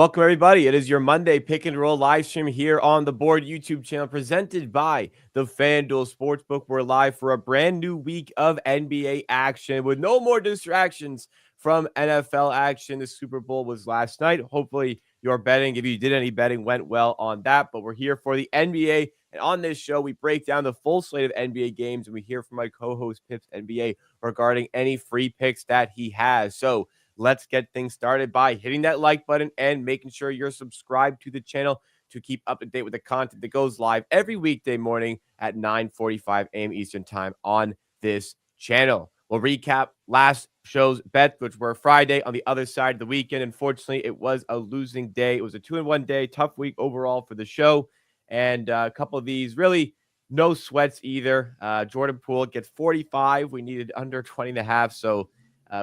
Welcome, everybody. It is your Monday pick and roll live stream here on the Board YouTube channel presented by the FanDuel Sportsbook. We're live for a brand new week of NBA action with no more distractions from NFL action. The Super Bowl was last night. Hopefully, your betting, if you did any betting, went well on that. But we're here for the NBA. And on this show, we break down the full slate of NBA games and we hear from my co-host PipsNBA regarding any free picks that he has. So, let's get things started by hitting that like button and making sure you're subscribed to the channel to keep up to date with the content that goes live every weekday morning at 9:45 a.m. Eastern time on this channel. We'll recap last show's bets, which were Friday on the other side of the weekend. Unfortunately, it was a losing day. It was a 2-1 day, tough week overall for the show. And a couple of these really no sweats either. Jordan Poole gets 45. We needed under 20.5. So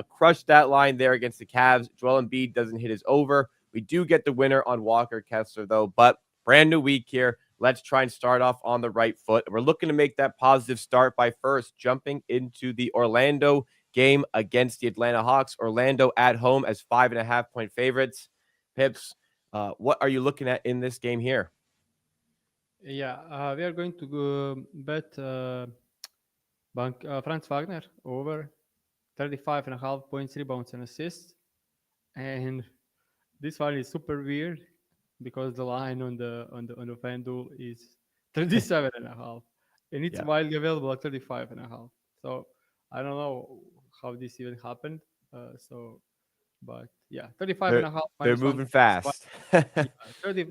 crushed that line there against the Cavs. Joel Embiid doesn't hit his over. We do get the winner on Walker Kessler, though. But brand new week here. Let's try and start off on the right foot. We're looking to make that positive start by first jumping into the Orlando game against the Atlanta Hawks. Orlando at home as 5.5-point favorites. Pips, what are you looking at in this game here? Yeah, we are going to bet Franz Wagner over 35.5 points, rebounds, and assists. And this one is super weird because the line on the FanDuel is 37.5, and it's Yeah. widely available at 35.5. So I don't know how this even happened. But yeah, 35 They're, and a half they're minus moving 110 is fast. yeah,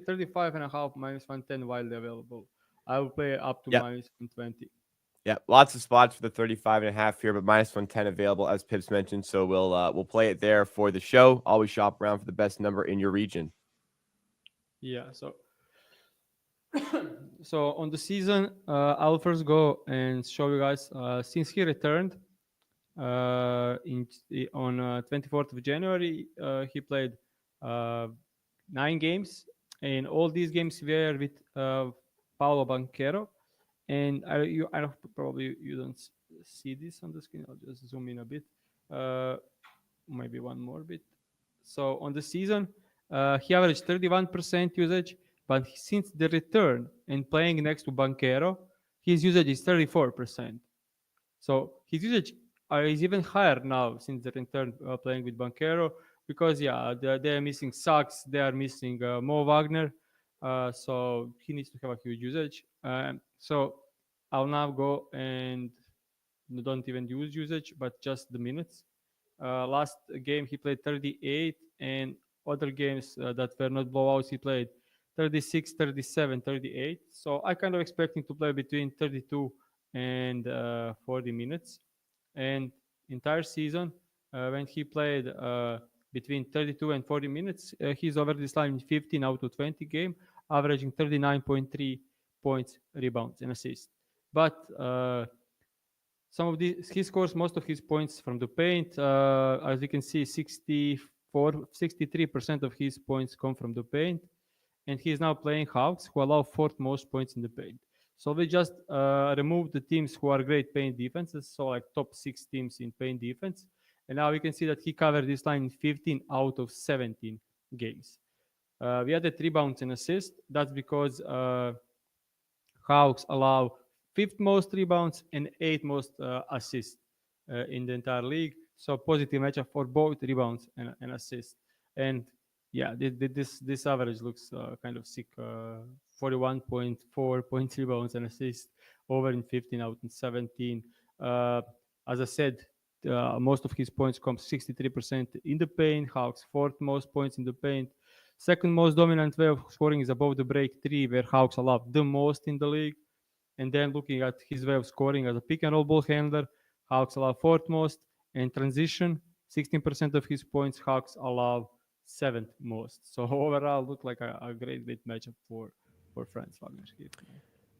35 and a half minus 110 widely available. I will play up to Yeah. minus 120. Yeah, lots of spots for the 35.5 here, but minus 110 available as Pips mentioned. So we'll play it there for the show. Always shop around for the best number in your region. Yeah, so on the season, I'll first go and show you guys. Since he returned on 24th of January, he played uh, 9 games, and all these games were with Paolo Banchero. And I don't, probably you don't see this on the screen. I'll just zoom in a bit, uh, maybe one more bit. So on the season, he averaged 31% usage, but since the return and playing next to Banchero, his usage is 34%. So his usage is even higher now since the return playing with Banchero because they're missing Sachs, they are missing Mo Wagner, so he needs to have a huge usage. So I'll now go and don't even use usage, but just the minutes. Last game he played 38, and other games that were not blowouts he played 36, 37, 38. So I kind of expecting to play between 32 and 40 minutes. And entire season, when he played between 32 and 40 minutes, he's over this line in 15 out of 20 game, averaging 39.3 points, rebounds, and assists. But some of he scores most of his points from the paint. As you can see, 63% of his points come from the paint, and he is now playing Hawks, who allow fourth most points in the paint. So we just removed the teams who are great paint defenses, so like top 6 teams in paint defense. And now we can see that he covered this line in 15 out of 17 games. We added rebounds and assists. That's because Hawks allow 5th most rebounds and 8th most assists in the entire league. So positive matchup for both rebounds and assists. And yeah, this average looks kind of sick. 41.4 points, rebounds, and assists over in 15 out in 17. As I said, most of his points come 63% in the paint. Hawks 4th most points in the paint. Second most dominant way of scoring is above the break 3, where Hawks allow the most in the league. And then looking at his way of scoring as a pick and roll ball handler, Hawks allow 4th most. And transition, 16% of his points, Hawks allow 7th most. So overall, look like a great matchup for Franz Wagner here.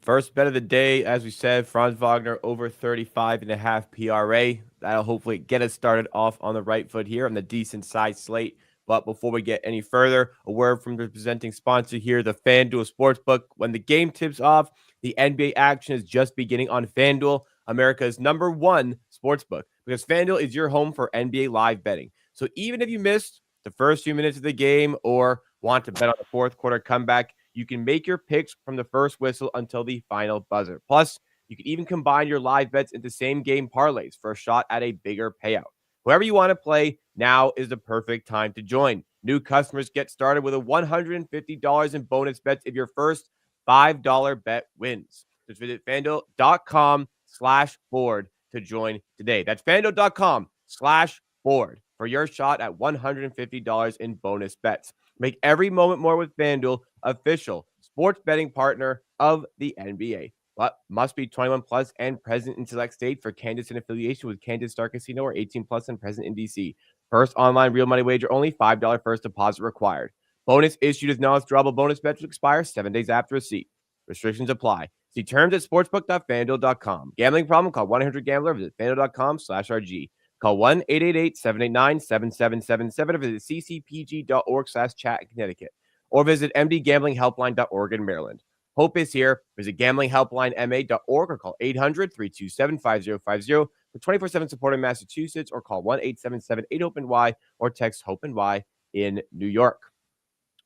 First bet of the day, as we said, Franz Wagner over 35.5 PRA. That'll hopefully get us started off on the right foot here on the decent size slate. But before we get any further, a word from the presenting sponsor here, the FanDuel Sportsbook. When the game tips off, the NBA action is just beginning on FanDuel, America's #1 sportsbook, because FanDuel is your home for NBA live betting. So even if you missed the first few minutes of the game or Want to bet on the fourth quarter comeback? You can make your picks from the first whistle until the final buzzer. Plus, you can even combine your live bets into same game parlays for a shot at a bigger payout. Whoever you want to play, now is the perfect time to join. New customers get started with a $150 in bonus bets if your first $5 bet wins. Just visit fanduel.com/board to join today. That's fanduel.com/board for your shot at $150 in bonus bets. Make every moment more with FanDuel, official sports betting partner of the NBA. But must be 21 plus and present in select states. For Kansas and affiliation with Kansas Star Casino or 18 plus and present in DC. First online real money wager only, $5 first deposit required. Bonus issued as non-withdrawable bonus bets expire 7 days after receipt. Restrictions apply. See terms at sportsbook.fanduel.com. Gambling problem? Call 1-800-GAMBLER. Visit fanduel.com/RG. Call 1-888-789-7777 or visit ccpg.org/chat in Connecticut. Or visit mdgamblinghelpline.org in Maryland. Hope is here. Visit gamblinghelplinema.org or call 800-327-5050 for 24/7 support in Massachusetts, or call 1-877-8-HOPE-NY or text HOPE-NY in New York.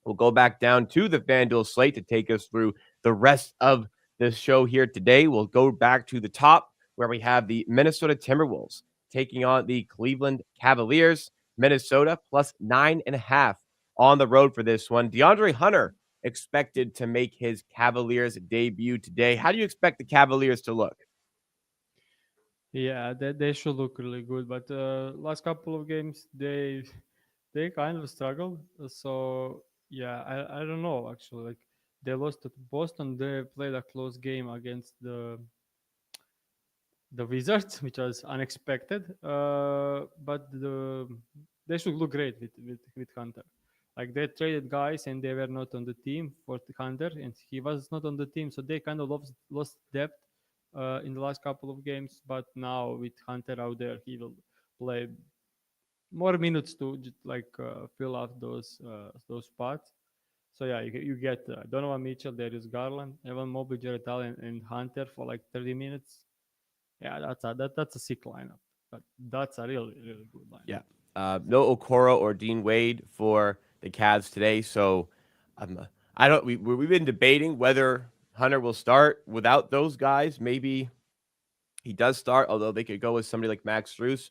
We'll go back down to the FanDuel slate to take us through the rest of this show here today. We'll go back to the top where we have the Minnesota Timberwolves taking on the Cleveland Cavaliers. Minnesota plus 9.5 on the road for this one. DeAndre Hunter expected to make his Cavaliers debut today. How do you expect the Cavaliers to look? Yeah, they should look really good, but last couple of games they kind of struggled. So yeah, I don't know actually. Like they lost to Boston. They played a close game against the Wizards, which was unexpected. But they should look great with Hunter. Like they traded guys and they were not on the team for Hunter, and he was not on the team, so they kind of lost depth in the last couple of games. But now with Hunter out there, he will play more minutes to fill out those spots. So yeah, you get Donovan Mitchell, Darius Garland, Evan Mobley, Jared Allen, and Hunter for like 30 minutes. Yeah, that's a sick lineup. That's a really good lineup. Yeah. No Okoro or Dean Wade for the Cavs today. So I don't. We've been debating whether Hunter will start without those guys. Maybe he does start, although they could go with somebody like Max Strus.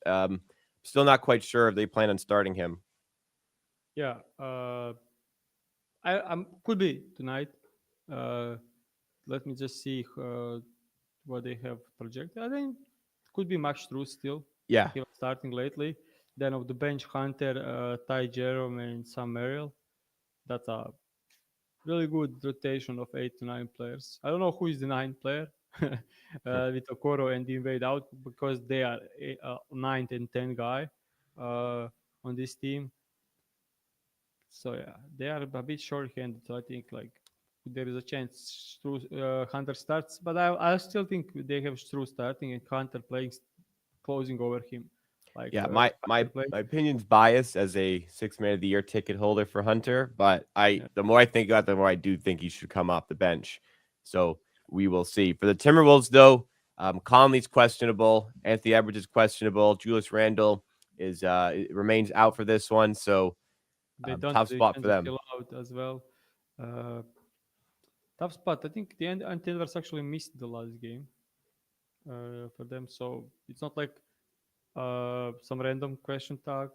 Still not quite sure if they plan on starting him. Yeah, I'm could be tonight. Uh, Let me just see what they have projected. I think it could be Max Strus still. Yeah. He was starting lately. Then of the bench, Hunter, Ty Jerome, and Sam Merrill. That's a really good rotation of 8 to 9 players. I don't know who is the ninth player with Okoro and Invade out, because they are ninth and 10 guy on this team. So yeah, they are a bit short-handed. So I think like there is a chance Hunter starts, but I still think they have Stru starting and Hunter playing closing over him. Like Yeah, my Hunter plays. my opinion's biased as a 6 man of the year ticket holder for Hunter, but Yeah, the more I think about it, the more I do think he should come off the bench. So we will see. For the Timberwolves, though, Conley's questionable, Anthony Edwards is questionable, Julius Randle remains out for this one. So they don't tough spot for DiVincenzo them. still out as well. Uh, Tough spot. I think the end and Edwards actually missed the last game for them, so it's not like some random question tag.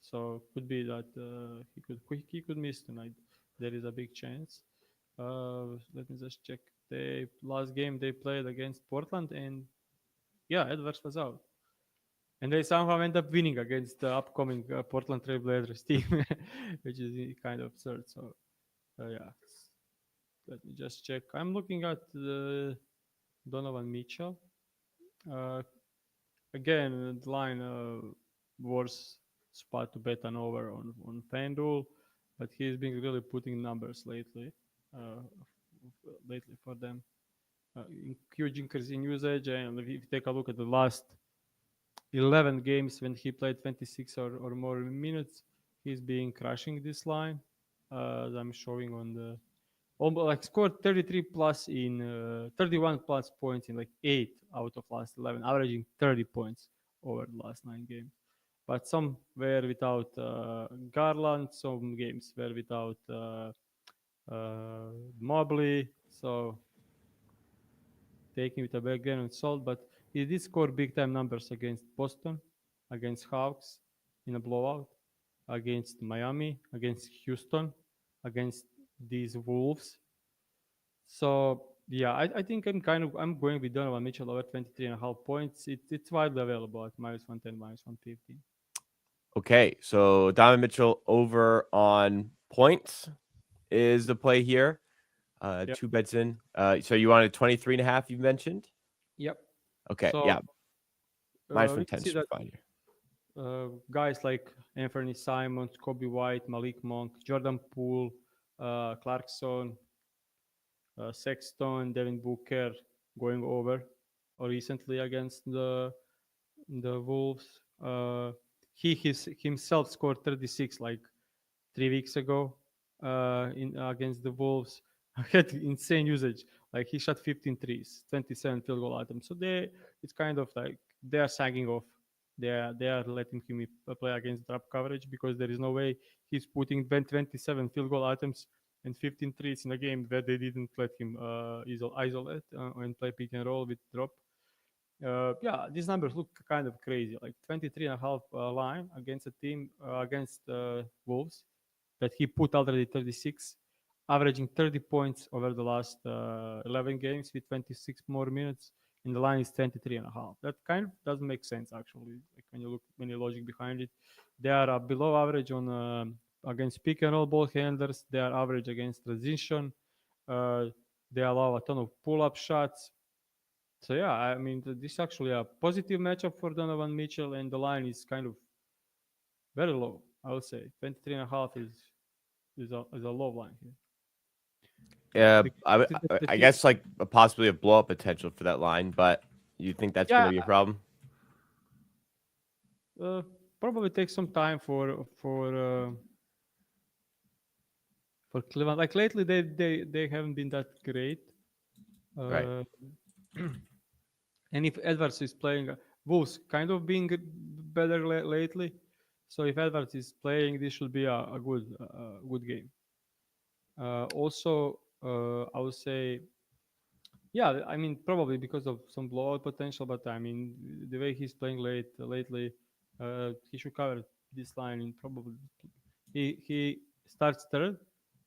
So could be that he could miss tonight. There is a big chance. Let me just check. The last game they played against Portland, and yeah, Edwards was out, and they somehow end up winning against the upcoming Portland Trail Blazers team, which is kind of absurd. So yeah, let me just check. I'm looking at the Donovan Mitchell. Uh, Again, the line worse spot to bet an over on FanDuel, but he's been really putting numbers uh, lately for them. Huge increase in usage, and if you take a look at the last 11 games when he played 26 or more minutes, he's been crushing this line. As I'm showing on the like scored 33 plus in 31 plus points in like 8 out of last 11, averaging 30 points over the last 9 games. but some were without Garland, some games were without Mobley. So taking with a back grain of salt, but he did score big time numbers against Boston, against Hawks in a blowout, against Miami, against Houston, against these Wolves. So yeah, I think I'm going with Donovan Mitchell over 23.5 points. It's widely available at -110, -115. Okay, so Donovan Mitchell over on points is the play here. Yep. Two bets in. So you wanted 23.5, you mentioned? Yep. Okay, yeah, So minus we can 110 see should be that fine here. guys like Anthony Simons, Kobe White, Malik Monk, Jordan Poole, Clarkson, Sexton, Devin Booker going over recently against the Wolves. He himself scored 36 like 3 weeks ago in against the Wolves. Had insane usage. Like he shot 15 threes, 27 field goal attempts. So it's kind of like they are sagging off. They are letting him play against drop coverage because there is no way he's putting 27 field goal attempts and 15 threes in a game where they didn't let him isolate and play pick and roll with drop. Yeah, these numbers look kind of crazy. Like 23 and a half line against a team against Wolves that he put already 36, averaging 30 points over the last 11 games with 26 more minutes. And the line is 23 and a half. That kind of doesn't make sense actually. Like when you look any logic behind it, they are below average on against pick and roll ball handlers. They are average against transition. Uh, they allow a ton of pull-up shots. So yeah, I mean, this is actually a positive matchup for Donovan Mitchell, and the line is kind of very low. I would say 23 and a half is a low line here. Yeah, The, I the I team, guess like a possibly a blow up potential for that line, but you think that's going to yeah, be a problem? uh, probably take some time for Cleveland. Like lately, they haven't been that great. Right. Uh, and if Edwards is playing, Wolves kind of being better lately. So if Edwards is playing, this should be a good game. Also, I would say, yeah, I mean, probably because of some blowout potential, but I mean, the way he's playing lately, he should cover this line in probably. He starts third,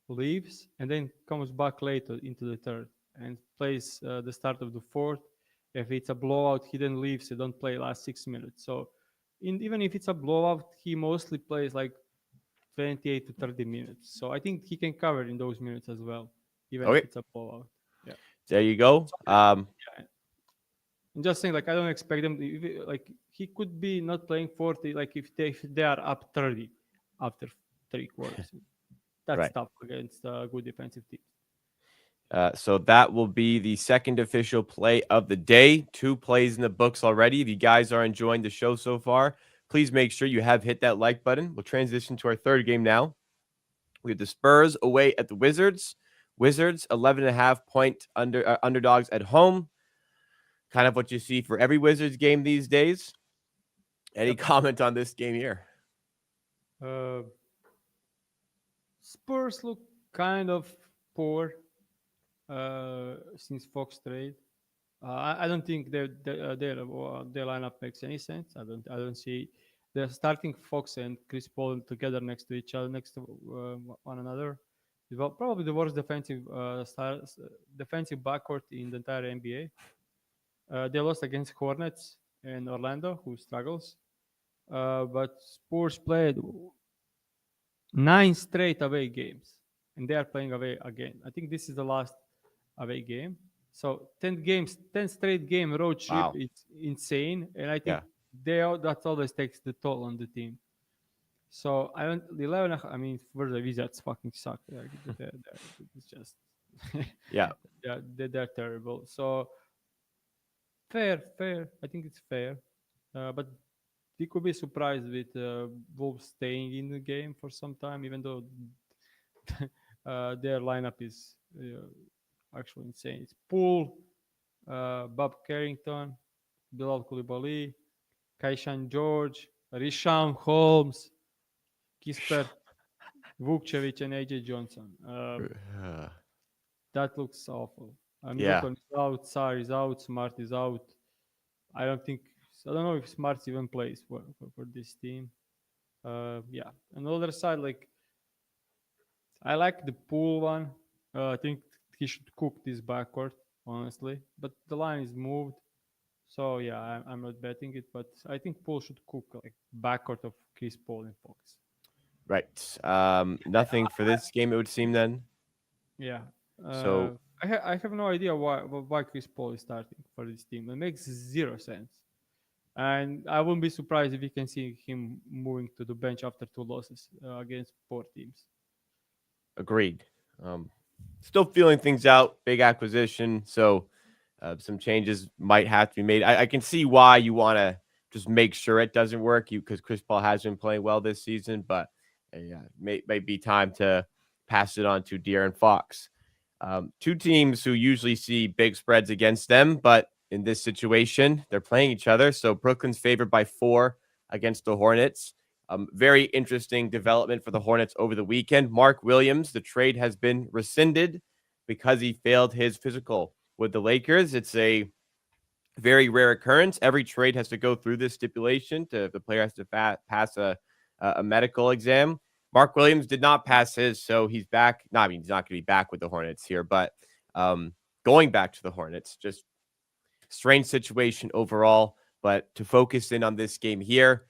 leaves, and then comes back later into the third and plays the start of the fourth. If it's a blowout, he then leaves and don't play last 6 minutes. So, even if it's a blowout, he mostly plays like 28 to 30 minutes. So I think he can cover in those minutes as well, even if Okay. it's a blowout. Yeah. There you go. So, yeah. I'm just saying, like, I don't expect them. Like, he could be not playing 40. Like, if they are up 30 after 3 quarters, that's Right. tough against good defensive teams. So that will be the second official play of the day. Two plays in the books already. If you guys are enjoying the show so far, please make sure you have hit that like button. We'll transition to our third game now. We have the Spurs away at the Wizards. Wizards 11.5 point underdogs at home. Kind of what you see for every Wizards game these days. Any Yep. comment on this game here? Uh, Spurs look kind of poor since Fox trade. I don't think their lineup makes any sense. I don't see they're starting Fox and Chris Paul together next to each other, next to one another. Well, probably the worst defensive backcourt in the entire NBA. They lost against Hornets and Orlando, who struggles. But Spurs played 9 straight away games, and they are playing away again. I think this is the last away game. So 10 games, 10 straight game road trip. Wow. It's insane, and I think Yeah. that always takes the toll on the team. So I don't the 11. I mean, for the Wizards, fucking suck. Like, it's just Yeah. they're terrible. So fair. I think it's fair, but we could be surprised with Wolves staying in the game for some time, even though their lineup is actually insane. It's Poole, Bob Carrington, Bilal Koulibaly, Kaishan George, Risham, Holmes, Kisper, Vukcevic, and AJ Johnson. That looks awful. Yeah. Middleton is out, Sar is out, Smart is out. I don't think, I don't know if Smart even plays for this team. Yeah. On the other side, like, I like the pool one. I think he should cook this backcourt, honestly. But the line is moved. So yeah, I'm not betting it, but I think Paul should cook like backcourt of Chris Paul and Fox. Right. Nothing for this game, it would seem then. Yeah. So I have no idea why Chris Paul is starting for this team. It makes zero sense. And I wouldn't be surprised if we can see him moving to the bench after two losses against poor teams. agreed. Um, Still feeling things out. Big acquisition. So some changes might have to be made. I can see why you want to just make sure it doesn't work, you because Chris Paul has been playing well this season, but yeah, may be time to pass it on to De'Aaron Fox. Two teams who usually see big spreads against them, but in this situation, they're playing each other. So Brooklyn's favored by 4 against the Hornets. Very interesting development for the Hornets over the weekend. Mark Williams, the trade has been rescinded because he failed his physical with the Lakers. It's a very rare occurrence. Every trade has to go through this stipulation. The player has to pass a medical exam. Mark Williams did not pass his, so he's back. No, I mean, he's not going to be back with the Hornets here, but going back to the Hornets, just strange situation overall. But to focus in on this game here,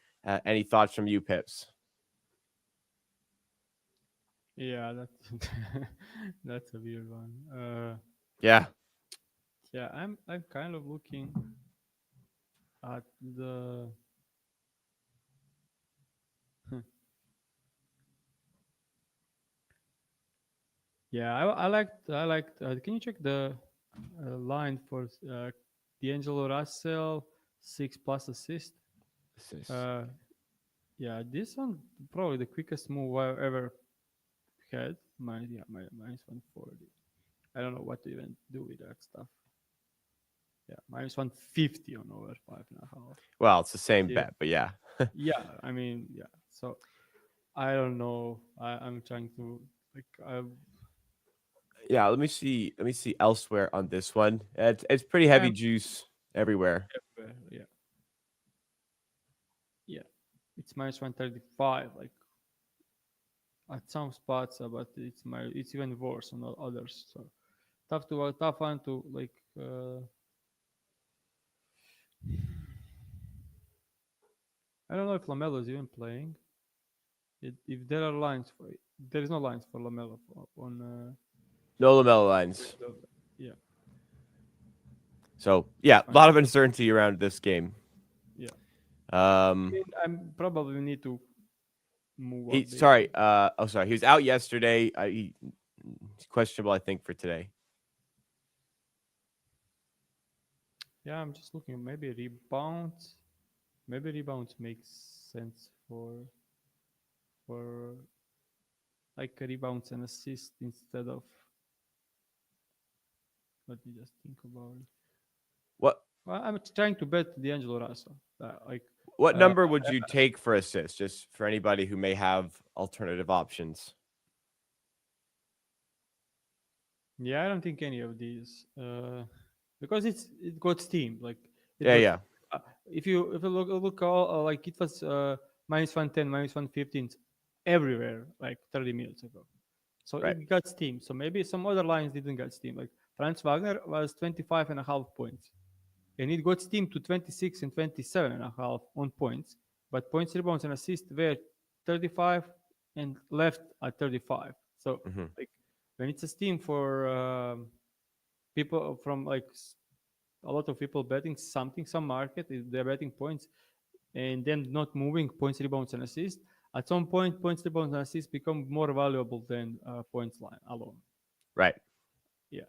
any thoughts from you, Pips? Yeah, that's that's a weird one. Yeah. Yeah, I'm kind of looking at the yeah, I liked. Can you check the line for D'Angelo Russell 6+ assist? This Uh, yeah, this one probably the quickest move I've ever had. Minus 140. I don't know what to even do with that stuff. Yeah, minus 150 on over 5.5. well, it's the same Yeah, bet, but yeah. yeah. I mean, yeah. So I don't know. I'm trying to like. Yeah, let me see. Let me see elsewhere on this one. It's pretty heavy I'm juice everywhere. everywhere. Yeah, yeah. It's minus 135. Like at some spots, but it's even worse on others. So tough one to like. I don't know if Lamelo is even playing. If there are lines for it, there is no lines for Lamelo on. No LaMelo lines. Yeah, So it's yeah, a fine. lot of uncertainty around this game. Yeah, I Um, mean, I'm probably need to move he a bit. sorry. Sorry. He was out yesterday. He's questionable, I think, for today. Yeah, I'm just looking. Maybe rebounds. Maybe rebounds makes sense for like rebounds and assists instead of. Let me just think about it. What Well, I'm trying to bet D'Angelo Russell. Like, what uh, number would you take for assists, just for anybody who may have alternative options? yeah, I don't think any of these because it got Steam. Like it Yeah, got. yeah. Uh, if you look all like it was minus 110, minus 115 everywhere like 30 minutes ago. So Right. it got Steam. So maybe some other lines didn't get Steam. Like Franz Wagner was 25.5 points. And it got Steam to 26 and 27.5 on points. But points, rebounds, and assists were 35 and left at 35. So Hmm. like when it's a Steam for people from like a lot of people betting something, some market, if they're betting points and then not moving points, rebounds, and assists, at some point, points, rebounds, and assists become more valuable than points line alone. Right. Yeah.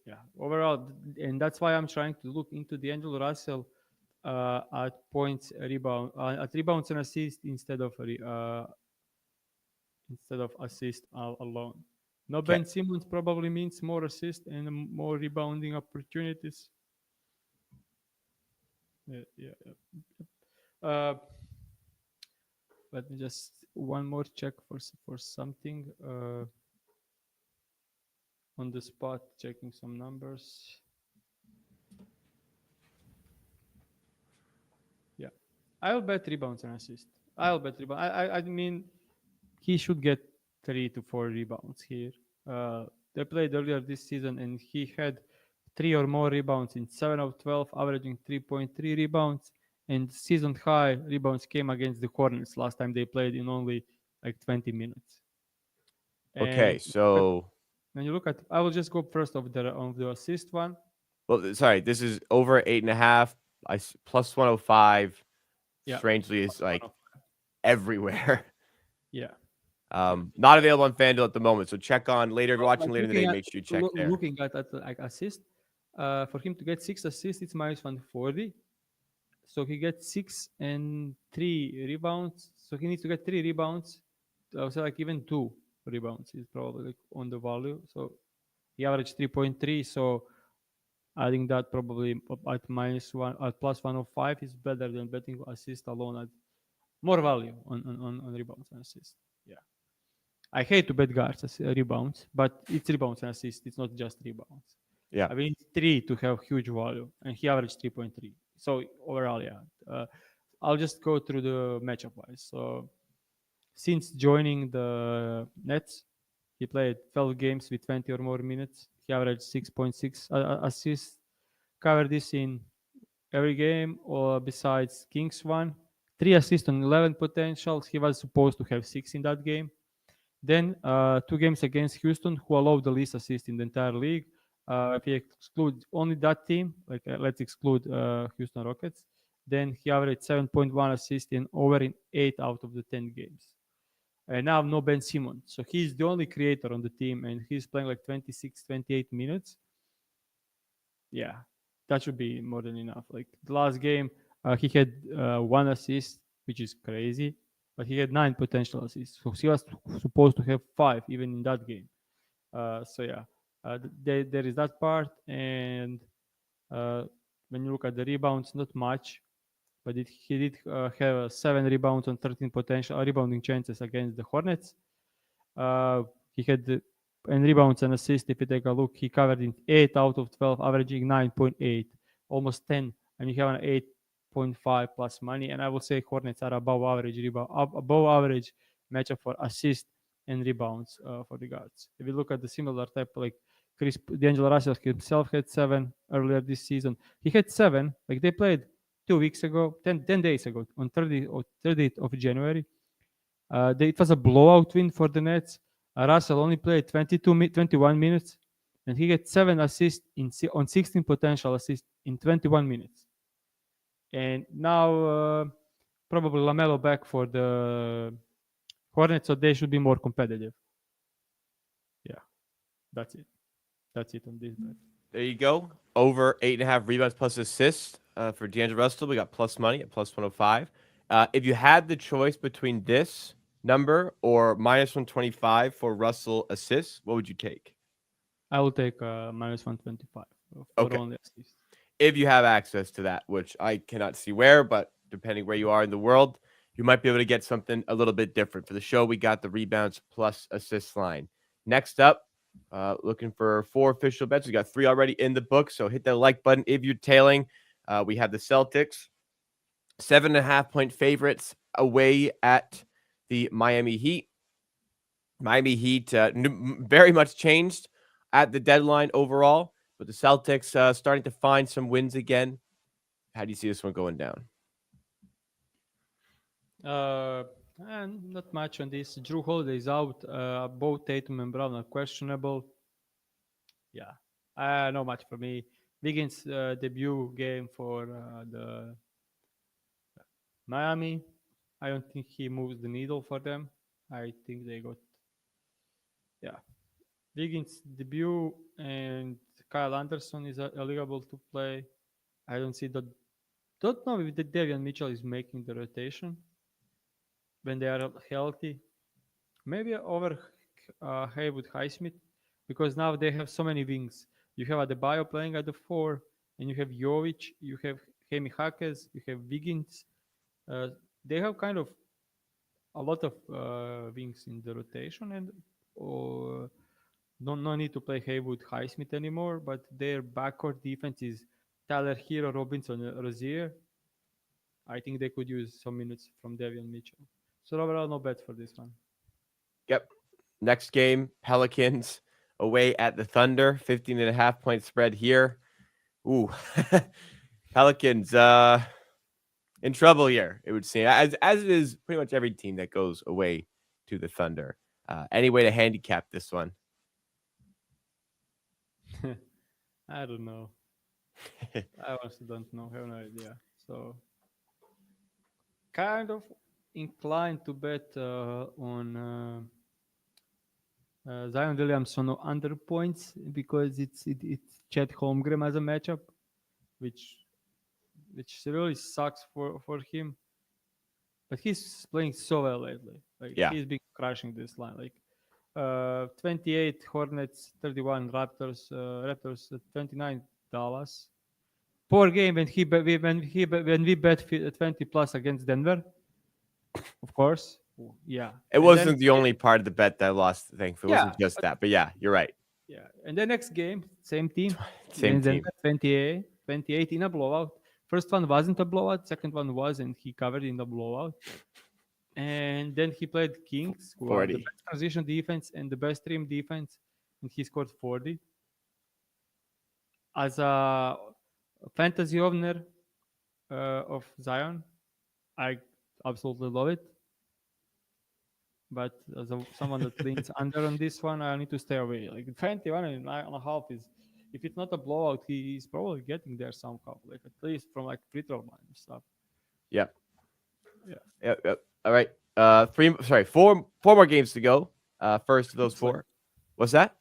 Yeah. Overall, and that's why I'm trying to look into D'Angelo Russell at points, at rebounds and assists instead of assist alone. No, Okay. Ben Simmons probably means more assist and more rebounding opportunities. Yeah, yeah, yeah. Let me just one more check for something on the spot, checking some numbers. Yeah, I'll bet rebounds and assists. I'll bet rebound. I mean, he should get 3 to 4 rebounds here. They played earlier this season, and he had 3 or more rebounds in 7 of 12, averaging 3.3 rebounds. And season high rebounds came against the Hornets last time they played in only like 20 minutes. Okay, And so when you look at, I will just go first of the assist one. well, sorry, this is over 8.5. Plus 105. Yeah, Strangely, is plus one like of everywhere. yeah, yeah. Not available on FanDuel at the moment. So check on later. If you're Like watching later in the day, looking at make sure you check there. like assist, for him to get 6 assists, it's minus 140. So he gets 6 and 3 rebounds. So he needs to get 3 rebounds. So like even 2 rebounds is probably like on the value. So he averaged 3.3. So adding that probably at minus one at plus 105 is better than betting assist alone at more value on rebounds and assists. Yeah. I hate to bet guards as rebounds, but it's rebounds and assists. It's not just rebounds. Yeah. I mean, it's 3 to have huge value, and he averaged 3.3. So overall, yeah. I'll just go through the matchup wise. So since joining the Nets, he played 12 games with 20 or more minutes. He averaged 6.6 assists. Covered this in every game, or besides Kings one. 3 assists on 11 potentials. He was supposed to have 6 in that game. Then 2 games against Houston, who allowed the least assist in the entire league. If you exclude only that team, like let's exclude Houston Rockets, then he averaged 7.1 assists in over in 8 out of the 10 games. And now no Ben Simmons. So he's the only creator on the team, and he's playing like 26, 28 minutes. Yeah, that should be more than enough. Like the last game, he had 1 assist, which is crazy, but he had 9 potential assists. So he was supposed to have 5 even in that game. So yeah, there is that part. And uh, when you look at the rebounds, not much, but he did have 7 rebounds on 13 potential rebounding chances against the Hornets. He had and rebounds and assists. If you take a look, he covered in 8 out of 12, averaging 9.8, almost 10. And you have an 8.5 plus money. And I will say Hornets are above average above average matchup for assists and rebounds for the guards. If you look at the similar type, like D'Angelo Russell himself had 7 earlier this season. He had 7, like they played 2 weeks ago, 10 days ago, on 30th of January. It was a blowout win for the Nets. Russell only played 21 minutes, and he had 7 assists on 16 potential assists in 21 minutes. And now probably Lamelo back for the Hornets, so they should be more competitive. Yeah, that's it. That's it on this bet. There you go. Over 8.5 rebounds plus assists for D'Angelo Russell. We got plus money at plus 105. If you had the choice between this number or minus 125 for Russell assists, what would you take? I will take minus 125 for Okay. only assists. If you have access to that, which I cannot see where, but depending where you are in the world, you might be able to get something a little bit different. For the show, we got the rebounds plus assists line. Next up, looking for 4 official bets. We got 3 already in the book, so hit that like button if you're tailing. We have the Celtics, 7.5-point favorites away at the Miami Heat. Miami Heat very much changed at the deadline overall, but the Celtics starting to find some wins again. How do you see this one going down? And not much on this. Drew Holiday is out. Both Tatum and Brown are questionable. Yeah, not much for me. Wiggins' debut game for the Miami. I don't think he moves the needle for them. I think they got, yeah, Wiggins' debut, and Kyle Anderson is eligible to play. I don't see that. Don't know if the Davion Mitchell is making the rotation when they are healthy. Maybe over Haywood Highsmith, because now they have so many wings. You have Adebayo playing at the 4, and you have Jovic, you have Hemi Hakes, you have Wiggins. Uh, they have kind of a lot of wings in the rotation, and uh, no need to play Haywood Highsmith anymore. But their backcourt defense is Tyler Hero, Robinson, Rozier. I think they could use some minutes from Devion Mitchell. So overall, no bet for this one. Yep. Next game, Pelicans away at the Thunder, 15.5 point spread here. Ooh, Pelicans in trouble here, it would seem, as it is pretty much every team that goes away to the Thunder. Any way to handicap this one? I don't know. I honestly don't know. Have no idea. So kind of inclined to bet on Zion Williamson under points because it's Chet Holmgren as a matchup, which which really sucks for him. But he's playing so well lately. Like Yeah, he's been crushing this line. Like 28 Hornets, 31 Raptors, Raptors 29 Dallas. Per game when we bet 20 plus against Denver, of course. Yeah. it And then wasn't the only part of the bet that I lost. Thankfully, it yeah, wasn't just that, but yeah, you're right. yeah. And the next game, same team Same against team. Denver, 28 in a blowout. First one wasn't a blowout, second one was, and he covered in the blowout. And then he played Kings, who are the 40. best transition defense and the best rim defense, and he scored 40. As a fantasy owner of Zion, I absolutely love it. But as someone that leans under on this one, I need to stay away. Like 21.5 is, if it's not a blowout, he's probably getting there somehow, like at least from like free throw line and stuff. Yep. Yeah, Yep. All right. Four more games to go. First of those huge slate. four. What's that?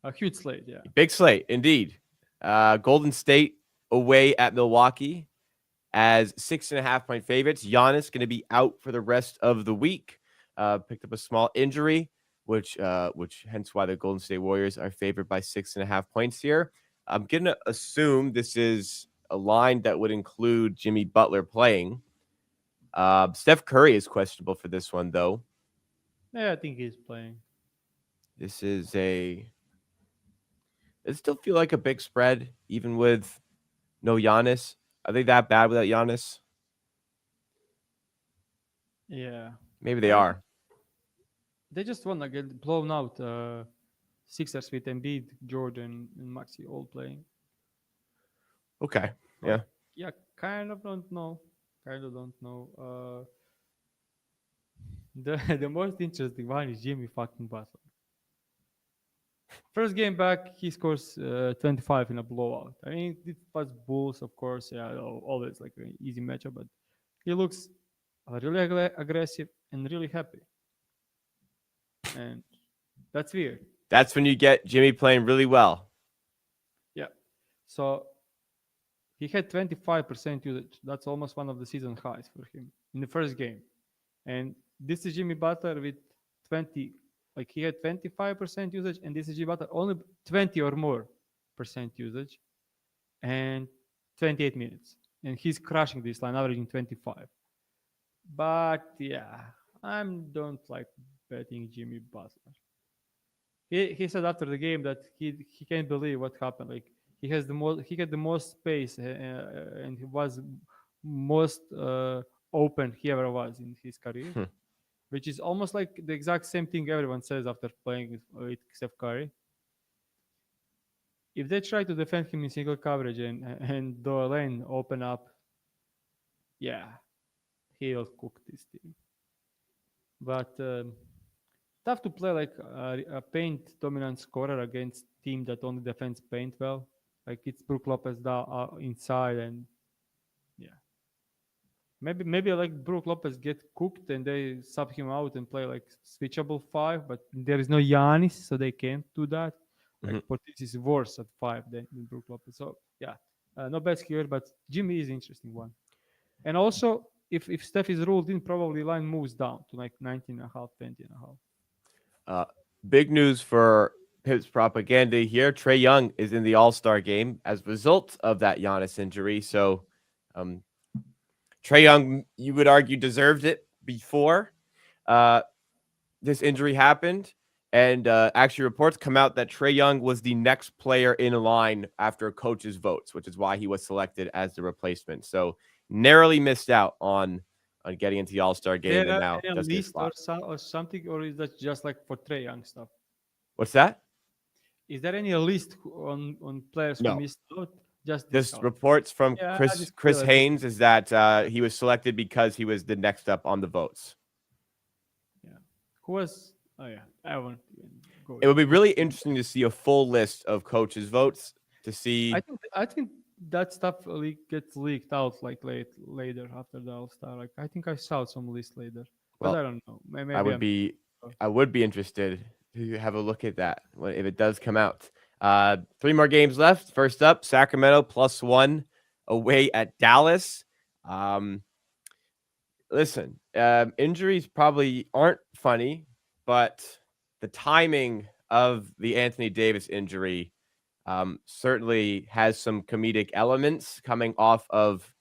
A huge slate. Yeah, Big slate, indeed. Golden State away at Milwaukee as 6.5 point favorites. Giannis going to be out for the rest of the week. Picked up a small injury, which hence why the Golden State Warriors are favored by 6.5 points here. I'm gonna assume this is a line that would include Jimmy Butler playing. Steph Curry is questionable for this one, though. yeah. I think he's playing. This is it still feel like a big spread, even with no Giannis. Are they that bad without Giannis? Yeah, Maybe they and are. they just won like blown out Sixers with Embiid, Jordan, and Maxi all playing. Okay. So Yeah. yeah, kind of don't know. Kind of don't know. The the most interesting one is Jimmy fucking Butler. First game back, he scores 25 in a blowout. I mean, it was Bulls, of course. Yeah, always like an easy matchup, but he looks really aggressive and really happy, and that's weird. That's when you get Jimmy playing really well. Yeah. So he had 25% usage. That's almost one of the season highs for him in the first game. And this is Jimmy Butler with 20, like he had 25% usage, and this is Jimmy Butler only 20 or more percent usage and 28 minutes. And he's crushing this line, averaging 25. But yeah, I don't like betting Jimmy Butler. He said after the game that he can't believe what happened. Like he had the most space and he was most open he ever was in his career, Hmm. which is almost like the exact same thing everyone says after playing with Steph Curry. If they try to defend him in single coverage and the lane open up, yeah, he'll cook this team. But tough to play like a paint dominant scorer against team that only defends paint well. Like it's Brook Lopez down inside, and yeah, maybe like Brook Lopez get cooked and they sub him out and play like switchable five, but there is no Giannis, so they can't do that. Like Mhm. Portis is worse at five than Brook Lopez. So yeah, no bad here, but Jimmy is interesting one. And also, if Steph is ruled in, probably line moves down to like 19 and a half, 20 and a half. Uh, Big news for Pips propaganda here. Trae Young is in the All-Star game as a result of that Giannis injury. So, Trae Young, you would argue, deserved it before. uh, this injury happened, and actually reports come out that Trae Young was the next player in line after coaches' votes, which is why he was selected as the replacement. So narrowly missed out on getting into the All-Star Is game, there and now any does get a list slot. or something, or is that just like for Trey Young stuff? What's that? Is there any list on players who No. missed out? Just this This guy. reports from Yeah, Chris this Chris feel like Haynes is that he was selected because he was the next up on the votes. yeah. Who was? Oh yeah, I won't even go It would be into. really interesting to see a full list of coaches' votes to see. I think that stuff gets leaked out like later after the All Star. Like I think I saw some list later, but Well, I don't know. I Maybe would I'm. be I would be interested to have a look at that if it does come out. Three more games left. First up, Sacramento +1 away at Dallas. Um, Listen, injuries probably aren't funny, but the timing of the Anthony Davis injury certainly has some comedic elements coming off of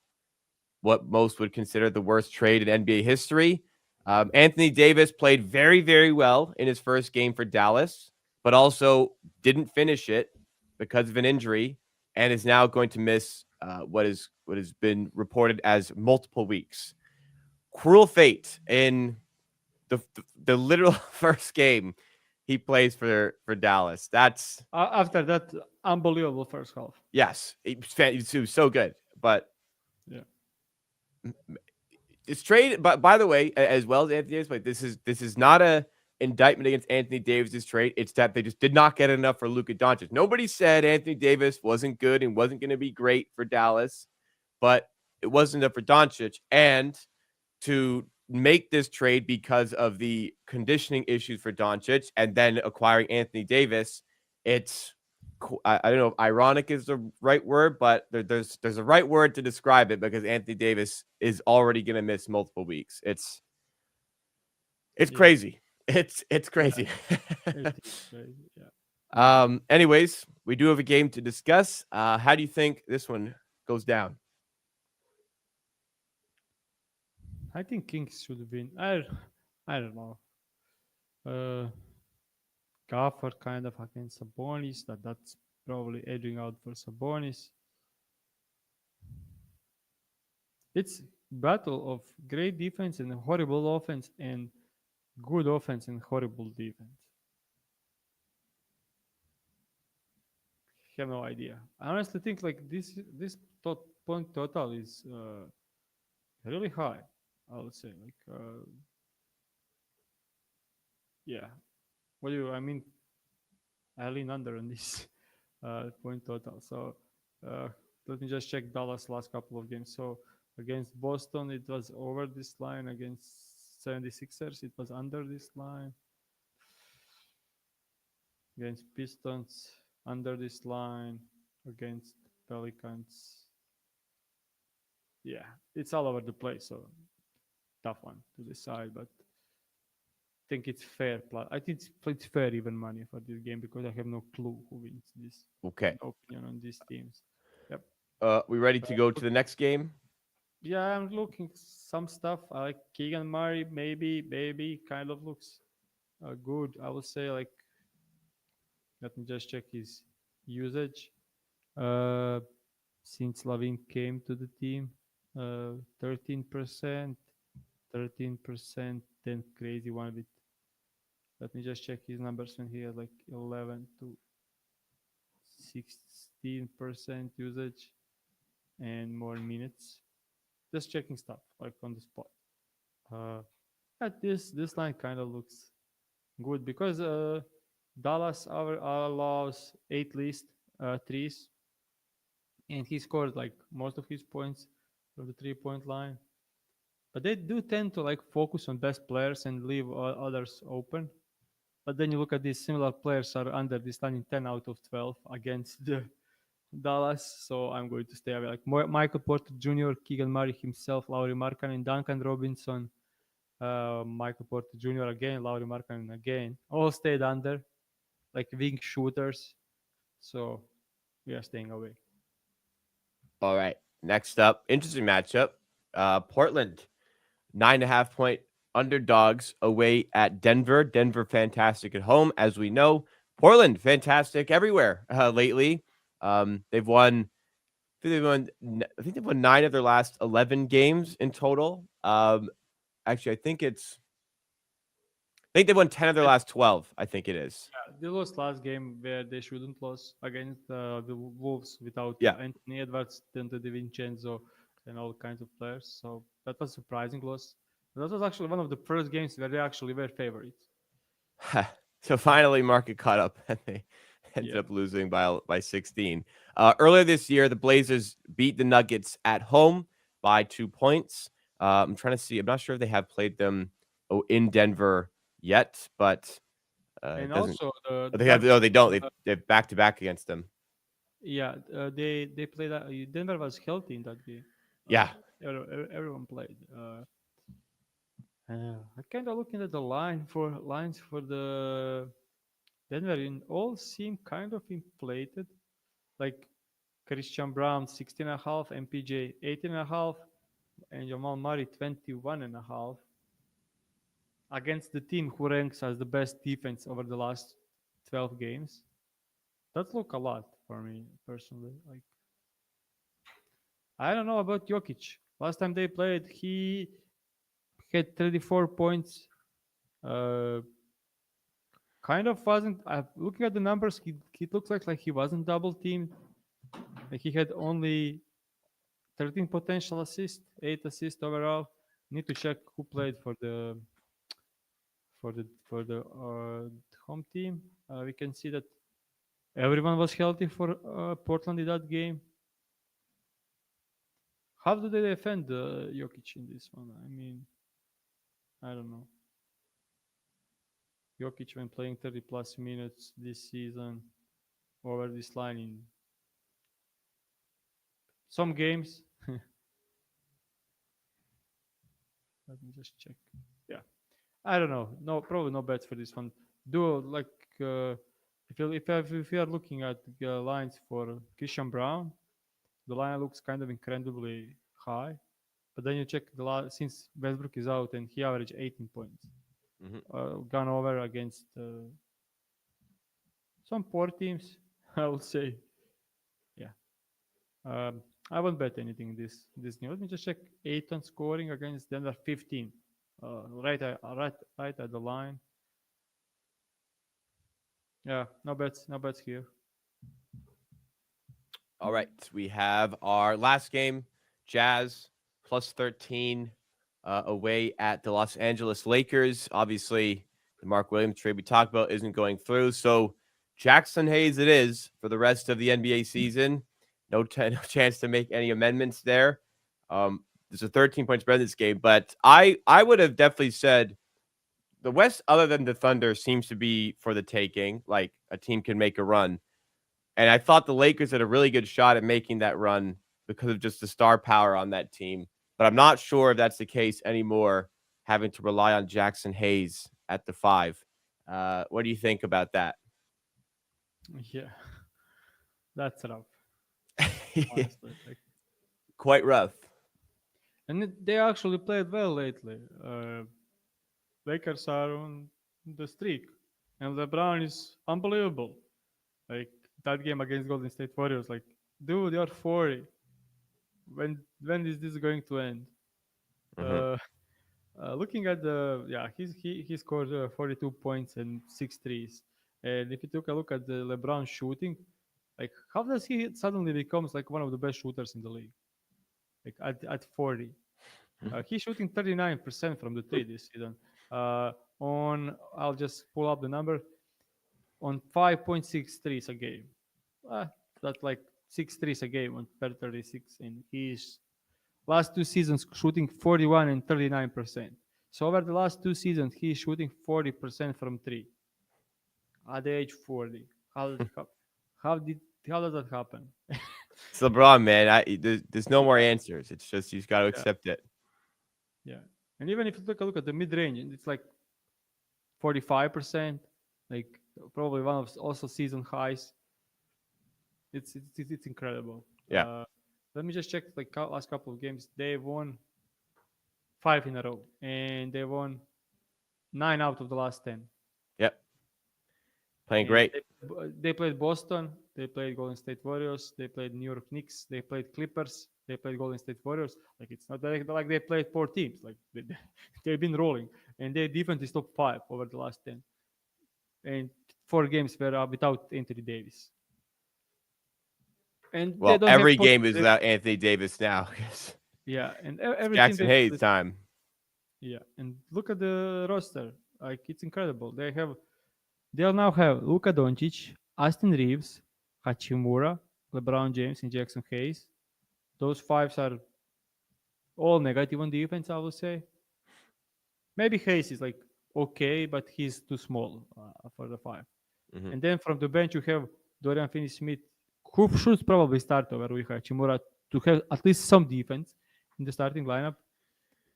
what most would consider the worst trade in NBA history. Anthony Davis played very, very well in his first game for Dallas, but also didn't finish it because of an injury, and is now going to miss what has been reported as multiple weeks. Cruel fate in the literal first game he plays for Dallas. That's After that unbelievable first half. yes, he was so good, but Yeah. it's trade. But by the way, as well as Anthony Davis, like this is not a indictment against Anthony Davis's trade. It's that they just did not get enough for Luka Doncic. Nobody said Anthony Davis wasn't good and wasn't going to be great for Dallas, but it wasn't enough for Doncic. And to make this trade because of the conditioning issues for Doncic and then acquiring Anthony Davis, it's I don't know if ironic is the right word, but there's a right word to describe it because Anthony Davis is already going to miss multiple weeks. It's Yeah. crazy. It's Yeah. crazy. It is crazy. Yeah. Mm. Anyways, we do have a game to discuss. How do you think this one goes down? I think Kings should win. I don't know. Uh, Gaffer kind of against Sabonis. That's probably edging out for Sabonis. It's battle of great defense and horrible offense, and good offense and horrible defense. Have no idea. I honestly think like this point total is really high. I would say like yeah. What do you? I mean, I lean under on this point total. So uh, let me just check Dallas last couple of games. So against Boston, it was over this line. Against 76ers, it was under this line. Against Pistons, under this line. Against Pelicans, yeah, it's all over the place. So tough one to decide, but I think it's fair. I think it's fair even money for this game because I have no clue who wins this. Okay. No opinion on these teams. Yep. We ready Uh, to go to look, the next game? yeah, I'm looking some stuff. I like Keegan Murray. Maybe kind of looks good. I would say like let me just check his usage. Uh, since Lavin came to the team, 13%, 13%. Then crazy one with. Let me just check his numbers when he had like 11 to 16% usage and more minutes. Just checking stuff like on the spot. Uh, this line kind of looks good because Dallas allows 8 least threes, and he scored like most of his points from the 3 point line. But they do tend to like focus on best players and leave others open. But then you look at these similar players are under this line in 10 out of 12 against the Dallas. So I'm going to stay away. Like Michael Porter Jr., Keegan Murray himself, Lauri Markkanen, Duncan Robinson, Michael Porter Jr. again, Lauri Markkanen again. All stayed under, like wing shooters. So we are staying away. All right. Next up, interesting matchup. Portland, 9.5 point underdogs away at Denver. Denver fantastic at home, as we know. Portland fantastic everywhere lately. They've won. I think they've won 9 of their last 11 games in total. Actually, I think they've won 10 of their And last 12. I think it is. they lost last game where they shouldn't lose against the Wolves without Yeah. Anthony Edwards, Dante DiVincenzo, and all kinds of players. So that was a surprising loss. That was actually one of the first games where they actually were favorites. So finally, market caught up, and they ended Yeah. up losing by 16. Earlier this year, the Blazers beat the Nuggets at home by 2 points. I'm trying to see. I'm not sure if they have played them in Denver yet, but it And doesn't. also Oh, they have. that No, they don't. uh, They've back to back against them. yeah, they played. Denver was healthy in that game. Uh, Yeah. everyone played. I kind of looking at the lines for the Denver, in all seem kind of inflated. Like Christian Brown 16 and a half, MPJ 18 and a half, and Jamal Murray 21 and a half against the team who ranks as the best defense over the last 12 games. That look a lot for me personally. Like I don't know about Jokic. Last time they played, he had 34 points. Uh, kind of wasn't. Looking at the numbers, he looks like he wasn't double teamed. Like he had only 13 potential assists, 8 assists overall. Need to check who played for the home team. We can see that everyone was healthy for Portland in that game. How do they defend Jokic in this one? I mean, I don't know. Jokic when playing 30 plus minutes this season over this line in some games. Let me just check. Yeah, I don't know. No, probably no bets for this one. Do like if you are looking at lines for Christian Brown, the line looks kind of incredibly high. But then you check since Westbrook is out and he averaged 18 points, Hmm. gone over against some poor teams. I would say, yeah. I won't bet anything this game. Let me just check. Aiton scoring against Denver 15, right at the line. Yeah, no bets here. All right, we have our last game, Jazz plus 13 away at the Los Angeles Lakers. Obviously, the Mark Williams trade we talked about isn't going through. So Jackson Hayes it is for the rest of the NBA season. No chance to make any amendments there. There's a 13-point spread in this game, but I would have definitely said the West, other than the Thunder, seems to be for the taking. Like a team can make a run. And I thought the Lakers had a really good shot at making that run because of just the star power on that team. But I'm not sure if that's the case anymore, having to rely on Jackson Hayes at the 5. What do you think about that? Yeah, that's rough, honestly. Like, Quite rough. and they actually played well lately. Lakers are on the streak, and LeBron is unbelievable. Like that game against Golden State Warriors, like, dude, you're 40. When is this going to end? Hmm. Uh, looking at the he scored 42 points and 6 threes. And if you took a look at the LeBron shooting, like how does he suddenly becomes like one of the best shooters in the league? Like at 40, he's shooting 39% from the three this season. On I'll just pull up the number on 5.6 threes a game. Uh, that's like 6 threes a game on per 36, and he's last 2 seasons shooting 41 and 39%. So over the last 2 seasons, he's shooting 40% from three at the age 40. How did how did how does that happen? It's LeBron, man. There's no more answers. It's just he's got to Yeah, accept it. yeah. And even if you take a look at the mid range, it's like 45%, like probably one of also season highs. It's incredible. Yeah. Let me just check like last couple of games. They won 5 in a row, and they won 9 out of the last 10. Yep. Playing And great. they played Boston, they played Golden State Warriors, they played New York Knicks, they played Clippers, they played Golden State Warriors. Like it's not like they played 4 teams. Like they've been rolling, and their defense is top 5 over the last 10. And 4 games were without Anthony Davis, and they Well, don't have every much. game is without Anthony Davis now. Yeah, and It's every team Jackson they Hayes played. time. Yeah, and look at the roster. Like it's incredible. They'll now have Luka Doncic, Austin Reeves, Hachimura, LeBron James, and Jackson Hayes. Those fives are all negative on defense, I would say. Maybe Hayes is like okay, but he's too small for the five. Mhm. And then from the bench, you have Dorian Finney-Smith, who should probably start over with Hachimura to have at least some defense in the starting lineup.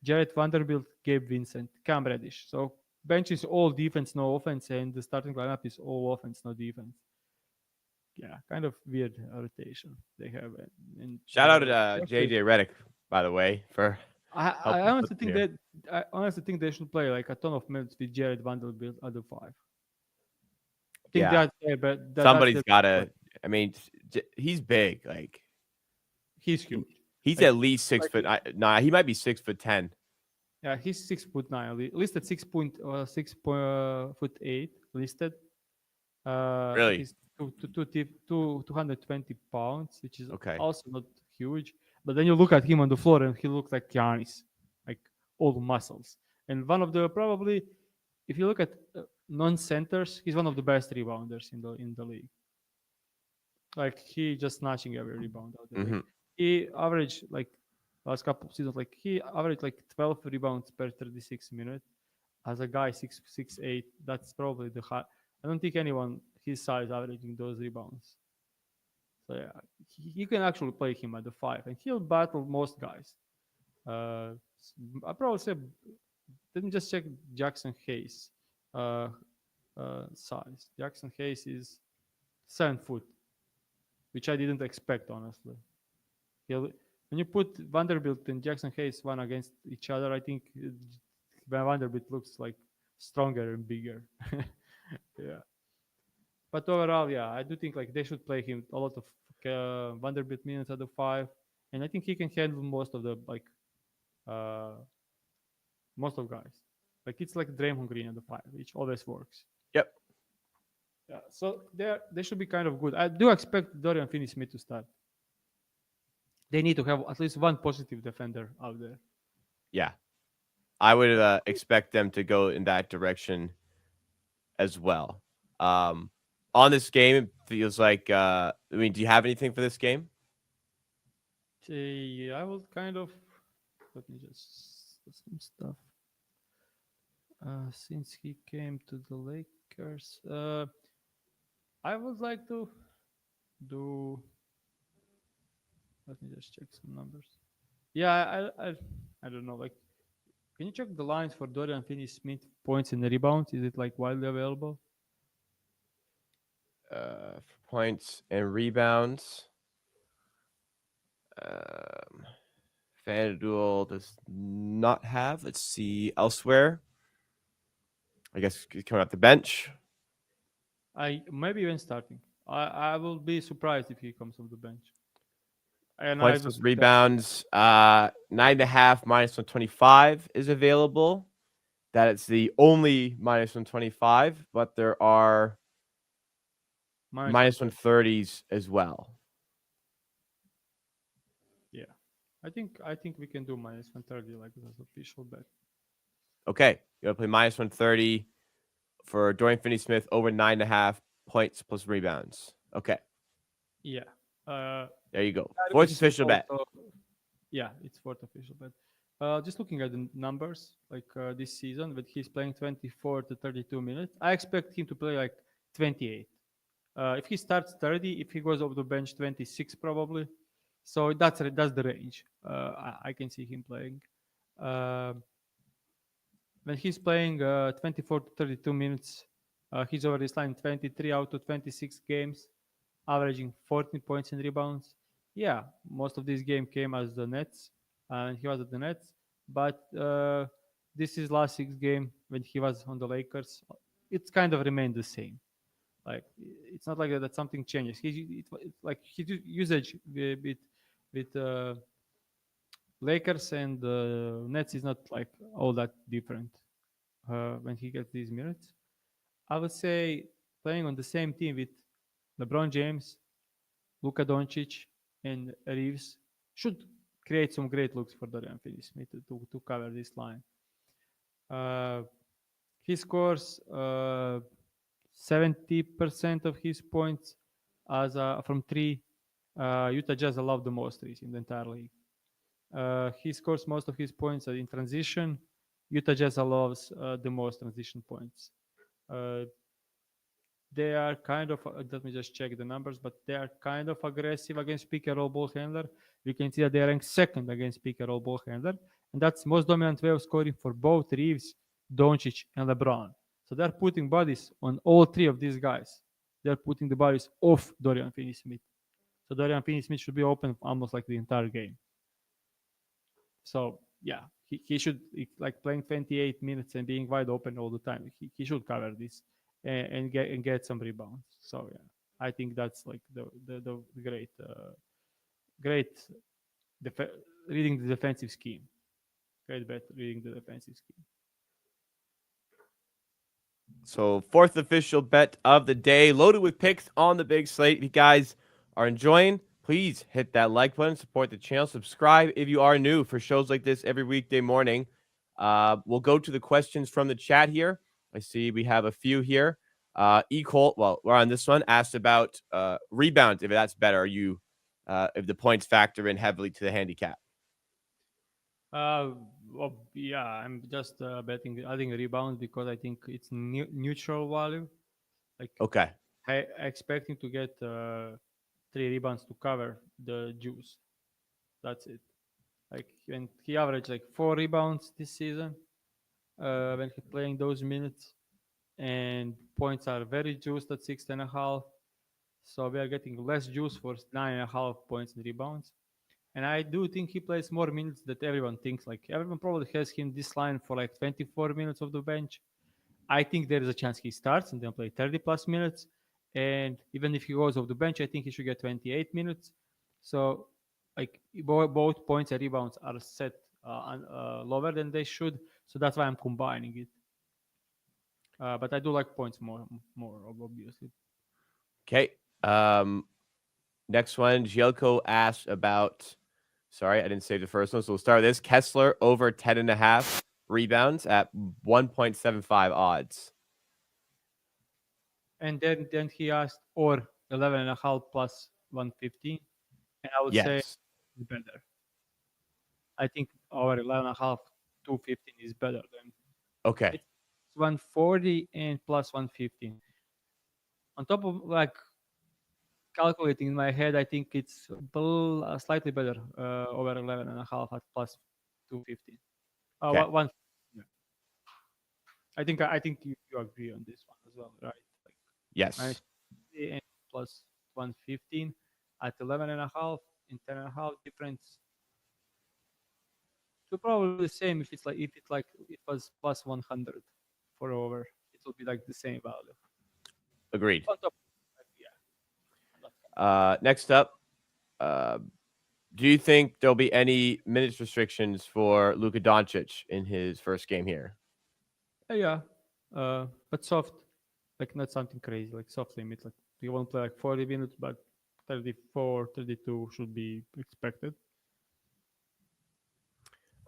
Jared Vanderbilt, Gabe Vincent, Cam Reddish. So bench is all defense, no offense, and the starting lineup is all offense, no defense. Yeah, kind of weird rotation they have. And Shout out to JJ Redick, by the way, for I helping honestly put them think here. that I honestly think they should play like a ton of minutes with Jared Vanderbilt at the five. I think Yeah, that's their that's somebody's their got play. to. I mean, he's big. Like He's huge. he's Like at least six like foot. Nah, he might be 6'10". yeah, he's 6'9", listed 6'8" listed. Really? He's 220 pounds, which is Okay. also not huge. But then you look at him on the floor, and he looks like Giannis, like all muscles. And one of the probably, if you look at non-centers, he's one of the best rebounders in the league. Like he just snatching every rebound out there. Like Hmm. he averaged like last couple of seasons, like he averaged like 12 rebounds per 36 minutes. As a guy 6'8", that's probably the high. I don't think anyone his size averaging those rebounds. So yeah, you can actually play him at the five, and he'll battle most guys. Uh, I probably say, let me just check Jackson Hayes uh, size. Jackson Hayes is 7 foot, which I didn't expect honestly. He'll, when you put Vanderbilt and Jackson Hayes one against each other, I think Vanderbilt looks like stronger and bigger. Yeah. But overall, yeah, I do think like they should play him a lot of Vanderbilt minutes at the five, and I think he can handle most of the like uh, most of guys. Like it's like Draymond Green at the five, which always works. Yep. Yeah, so they should be kind of good. I do expect Dorian Finney-Smith to start. They need to have at least one positive defender out there. Yeah, I would expect them to go in that direction as well. On this game, it feels like. I mean, do you have anything for this game? See, I will kind of let me just some stuff. Since he came to the Lakers, I would like to do. Let me just check some numbers. Yeah, I don't know. Like, can you check the lines for Dorian Finney-Smith points and rebounds? Is it like widely available? For points and rebounds. FanDuel does not have. Let's see elsewhere. I guess he's coming off the bench. I maybe even starting. I will be surprised if he comes off the bench. And I Points would plus think that rebounds. 9.5 minus 125 is available. That is the only minus 125, but there are minus minus 130. 130s as well. Yeah, I think we can do minus 130 like as official bet. Okay, you want to play minus 130 for Dorian Finney-Smith over 9.5 points plus rebounds. Okay, Yeah. Uh, there you go. Fourth which is official bet. also, yeah, it's fourth official bet. Just looking at the numbers, like this season, but he's playing 24 to 32 minutes. I expect him to play like 28. If he starts 30, if he goes off the bench 26 probably. So that's the range. I can see him playing. Uh, when he's playing 24 to 32 minutes, he's over this line 23 out of 26 games, averaging 14 points and rebounds. Yeah, most of this game came as the Nets, and he was at the Nets. but this is last six game when he was on the Lakers. It's kind of remained the same. Like it's not like that something changes. It's like his usage with Lakers and Nets is not like all that different when he gets these minutes. I would say playing on the same team with LeBron James, Luka Doncic, and Reeves should create some great looks for Dorian Finney-Smith to cover this line. Uh, he scores 70% of his points as from three. Utah Jazz allow the most threes in the entire league. He scores most of his points in transition. Utah Jazz allows the most transition points. Uh, they are kind of let me just check the numbers, but they are kind of aggressive against pick and roll ball handler. You can see that they rank second against pick and roll ball handler, and that's most dominant way of scoring for both Reeves, Doncic, and LeBron. So they're putting bodies on all three of these guys. They're putting the bodies off Dorian Finney-Smith. So Dorian Finney-Smith should be open almost like the entire game. So yeah, he should like playing 28 minutes and being wide open all the time. He should cover this and get some rebounds. So yeah, I think that's like the great great def- reading the defensive scheme. Great bet reading the defensive scheme. So, fourth official bet of the day, loaded with picks on the big slate. If you guys are enjoying, please hit that like button, support the channel, subscribe if you are new for shows like this every weekday morning. We'll go to the questions from the chat here. I see we have a few here. Colt, well, we're on this one, asked about rebounds, if that's better. Are you, if the points factor in heavily to the handicap? Uh, yeah, I'm just betting adding a rebound because I think it's neutral value. Like Okay. I expecting to get three rebounds to cover the juice. That's it. Like when he averaged like 4 rebounds this season when he playing those minutes, and points are very juiced at 6.5. So we are getting less juice for 9.5 points and rebounds. And I do think he plays more minutes than everyone thinks. Like everyone probably has him this line for like 24 minutes of the bench. I think there is a chance he starts and then play 30 plus minutes. And even if he goes off the bench, I think he should get 28 minutes. So, like both points and rebounds are set lower than they should. So that's why I'm combining it. But I do like points more obviously. Okay. Next one, Gielko asked about. Sorry, I didn't say the first one. So we'll start with this. Kessler over 10.5 rebounds at 1.75 odds. And then he asked or 11.5 plus 115, and I would say Yes. it's better. I think our 11.5 215 is better than Okay. it's 140 and plus 115. On top of like calculating in my head, I think it's slightly better over 11.5 at plus 215. Okay. One. Yeah. I think you agree on this one as well, right? Like minus Yes. 50 and plus 115 at 11.5 and 10.5 difference. So probably the same if it was plus 100 for over, it will be like the same value. Agreed. On top, yeah. Next up, uh, do you think there'll be any minutes restrictions for Luka Doncic in his first game here? Yeah. But soft, like not something crazy, like soft limit. Like you won't play like 40 minutes, but 34, 32 should be expected.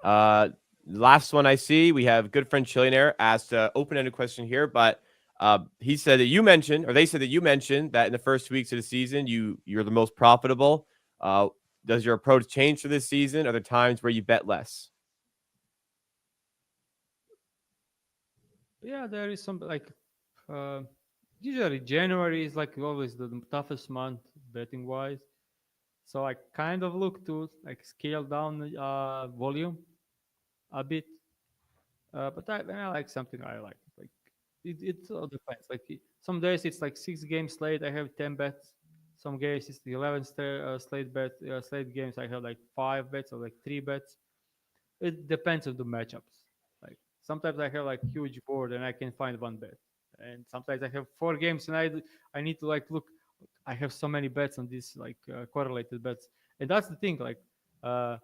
Uh, Last one I see, we have good friend Chillionaire asked an open-ended question here, but he said that you mentioned, or they said that you mentioned that in the first weeks of the season, you're the most profitable. Does your approach change for this season? Are there times where you bet less? Yeah, there is some like uh, usually January is like always the toughest month betting wise. So I kind of look to like scale down volume a bit. But when I like something, I like it. Like it all depends. Like some days it's like 6 games slate. I have 10 bets. Some games it's the 11 slate games. I have like 5 bets or like 3 bets. it depends on the matchups. Like sometimes I have like huge board and I can find one bet, and sometimes I have 4 games and I need to like look. I have so many bets on these like correlated bets, and that's the thing. Like uh,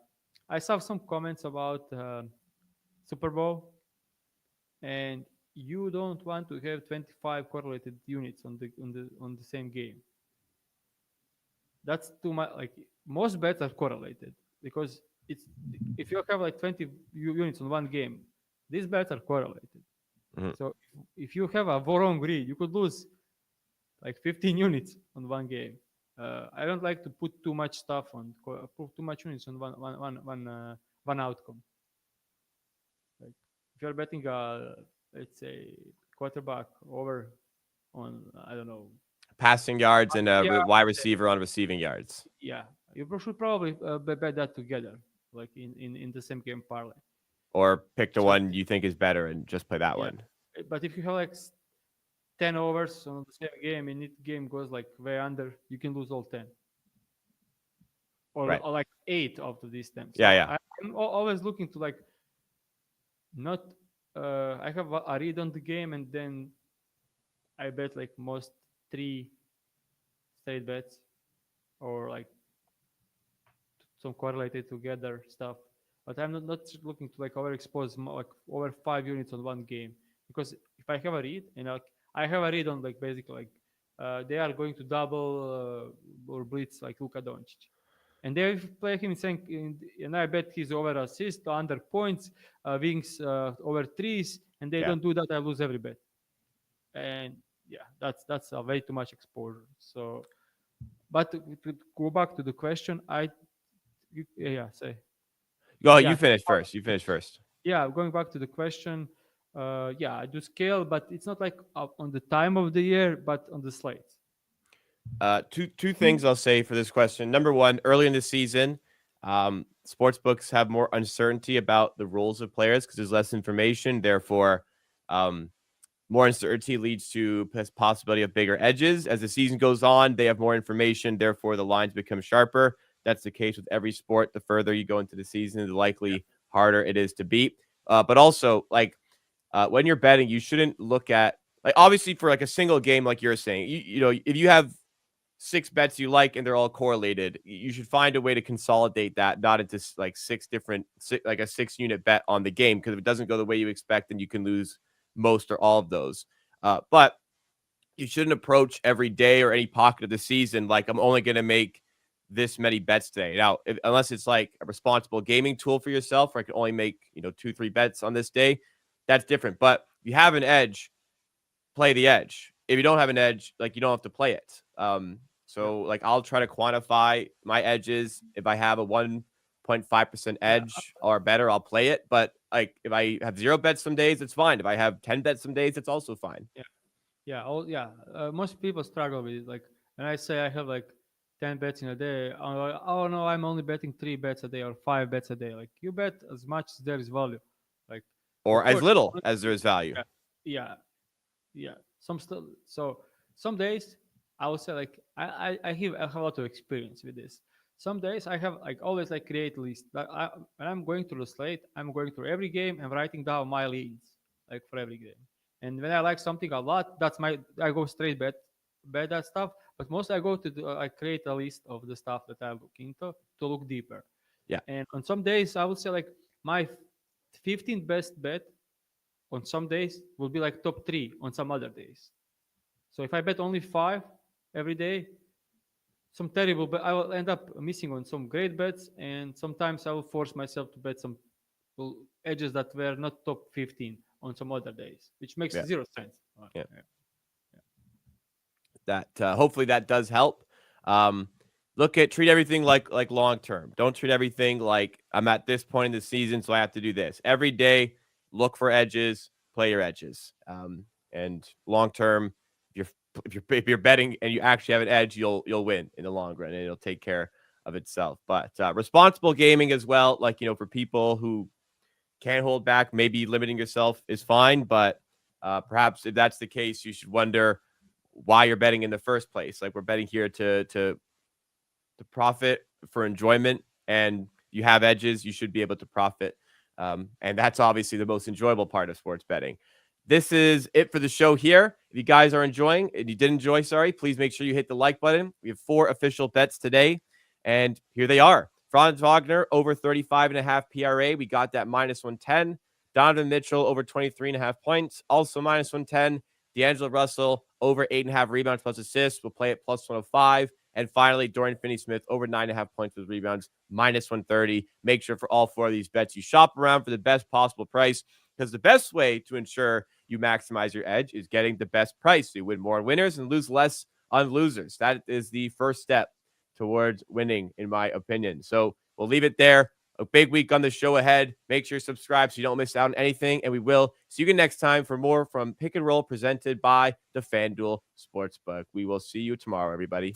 I saw some comments about Super Bowl, and you don't want to have 25 correlated units on the same game. That's too much. Like most bets are correlated because it's if you have like 20 units on one game, these bets are correlated. Mhm. So if you have a wrong read, you could lose like 15 units on one game. I don't like to put too much stuff on put too much units on one outcome. Like if you're betting let's say quarterback over on I don't know, Passing yards and a yeah, wide receiver on receiving yards, yeah, you should probably bet that together, like in the same game parlay. or pick the So one you think is better and just play that yeah, one. but if you have like 10 overs on the same game and each game goes like way under, you can lose all 10 Right. or like 8 of these 10. Yeah, So yeah. I'm always looking to like not. I have a read on the game and then I bet like most 3 straight bets or like some correlated together stuff. But I'm not looking to like overexpose like over 5 units on one game because if I have a read and like I have a read on like basically like they are going to double or blitz like Luka Doncic. And they play him and I bet he's over assist, under points, wings over threes, and they Yeah. don't do that. I lose every bet, and yeah, that's a way too much exposure. So, but to go back to the question, yeah, say Go, yeah, you finish first. You finish first. yeah. Going back to the question, yeah, I do scale, but it's not like on the time of the year, but on the slate. Two things I'll say for this question. Number one, early in the season, sports books have more uncertainty about the roles of players because there's less information. Therefore, um, more uncertainty leads to possibility of bigger edges. As the season goes on, they have more information. Therefore, the lines become sharper. That's the case with every sport. The further you go into the season, the likely harder it is to beat. But also, like when you're betting, you shouldn't look at like obviously for like a single game, like you're saying, you know, if you have 6 bets you like and they're all correlated, you should find a way to consolidate that, not into like like a 6 unit bet on the game. Because if it doesn't go the way you expect, then you can lose most or all of those. But you shouldn't approach every day or any pocket of the season like I'm only going to make this many bets today. Now, unless it's like a responsible gaming tool for yourself, where I can only make 2-3 bets on this day, that's different. But if you have an edge, play the edge. If you don't have an edge, like you don't have to play it. Yeah, So like I'll try to quantify my edges. If I have a 1.5% yeah, edge or better, I'll play it. But like if I have 0 bets some days, it's fine. If I have 10 bets some days, it's also fine. yeah, yeah. Yeah. Most people struggle with it. Like when I say I have like 10 bets in a day, I'm like, oh no, I'm only betting 3 bets a day or 5 bets a day. Like you bet as much as there is value. Like Or of as course, little as there is value. yeah, yeah, yeah. So some days I would say like I have a lot of experience with this. Some days I have like always like create a list. Like when I'm going through the slate, I'm going through every game and writing down my leads like for every game. And when I like something a lot, I go straight bet that stuff. But mostly I go I create a list of the stuff that I'm looking to look deeper. Yeah. And on some days I would say like my 15th best bet on some days will be like top 3 on some other days. So if I bet only 5 every day, some terrible, but I will end up missing on some great bets, and sometimes I will force myself to bet some edges that were not top 15 on some other days, which makes Yeah. zero sense. Yeah. Yeah. That hopefully that does help. Um, treat everything like long term. Don't treat everything like I'm at this point in the season, so I have to do this every day. Look for edges, play your edges, and long term, if you're betting and you actually have an edge, you'll win in the long run, and it'll take care of itself. But responsible gaming as well, like for people who can't hold back, maybe limiting yourself is fine, but perhaps if that's the case, you should wonder why you're betting in the first place. Like we're betting here to profit for enjoyment, and you have edges, you should be able to profit And that's obviously the most enjoyable part of sports betting. This is it for the show here. If you guys are enjoying, and you did enjoy, please make sure you hit the like button. We have 4 official bets today, and here they are. Franz Wagner over 35.5 PRA. We got that -110. Donovan Mitchell over 23.5 points, also -110. D'Angelo Russell over 8.5 rebounds plus assists. We'll play it +105. And finally, Dorian Finney-Smith over 9.5 points with rebounds, -130. Make sure for all 4 of these bets, you shop around for the best possible price, because the best way to ensure you maximize your edge is getting the best price. So you win more on winners and lose less on losers. That is the first step towards winning, in my opinion. So we'll leave it there. A big week on the show ahead. Make sure you subscribe so you don't miss out on anything. And we will see you again next time for more from Pick and Roll presented by the FanDuel Sportsbook. We will see you tomorrow, everybody.